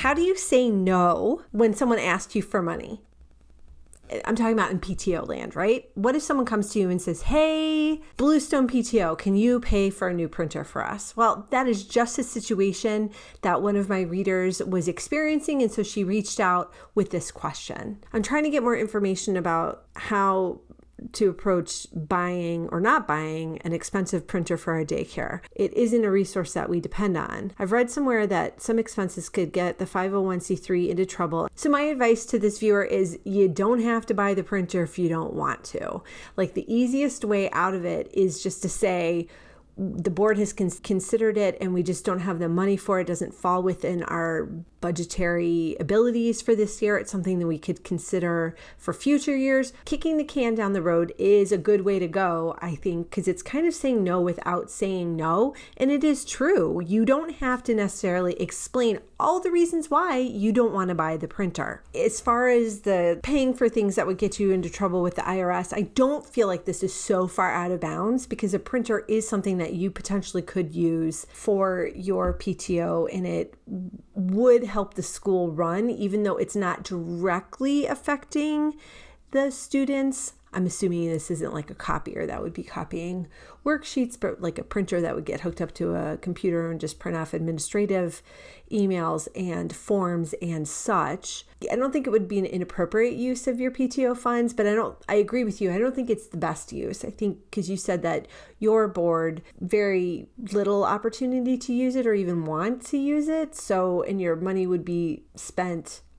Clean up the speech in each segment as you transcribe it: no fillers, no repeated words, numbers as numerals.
How do you say no when someone asks you for money? I'm talking about in PTO land, right? What if someone comes to you and says, hey, Bluestone PTO, can you pay for a new printer for us? Well, that is just a situation that one of my readers was experiencing. And so she reached out with this question. I'm trying to get more information about how to approach buying or not buying an expensive printer for our daycare. It isn't a resource that we depend on. I've read somewhere that some expenses could get the 501c3 into trouble. So my advice to this viewer is you don't have to buy the printer if you don't want to. Like the easiest way out of it is just to say, the board has considered it and we just don't have the money for it. It doesn't fall within our budgetary abilities for this year. It's something that we could consider for future years. Kicking the can down the road is a good way to go, I think, because it's kind of saying no without saying no. And it is true. You don't have to necessarily explain all the reasons why you don't want to buy the printer. As far as the paying for things that would get you into trouble with the IRS, I don't feel like this is so far out of bounds because a printer is something that you potentially could use for your PTO and it would help the school run, even though it's not directly affecting the students. I'm assuming this isn't like a copier that would be copying worksheets, but like a printer that would get hooked up to a computer and just print off administrative emails and forms and such. I don't think it would be an inappropriate use of your PTO funds, but I agree with you. I don't think it's the best use. I think because you said that your board, very little opportunity to use it or even want to use it. So, and your money would be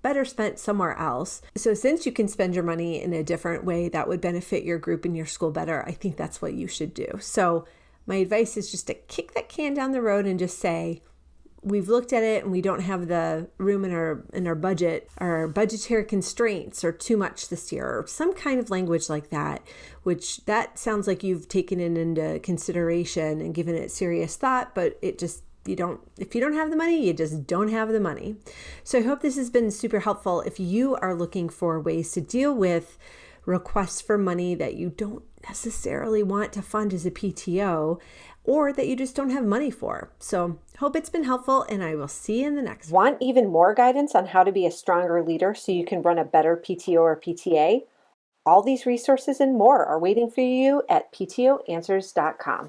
better spent somewhere else. So since you can spend your money in a different way that would benefit your group and your school better, I think that's what you should do. So my advice is just to kick that can down the road and just say, we've looked at it and we don't have the room in our budget, our budgetary constraints are too much this year, or some kind of language like that, which that sounds like you've taken it into consideration and given it serious thought, but it just, if you don't have the money, you just don't have the money. So I hope this has been super helpful. If you are looking for ways to deal with requests for money that you don't necessarily want to fund as a PTO, or that you just don't have money for. So hope it's been helpful, and I will see you in the next one. Want even more guidance on how to be a stronger leader so you can run a better PTO or PTA? All these resources and more are waiting for you at PTOanswers.com.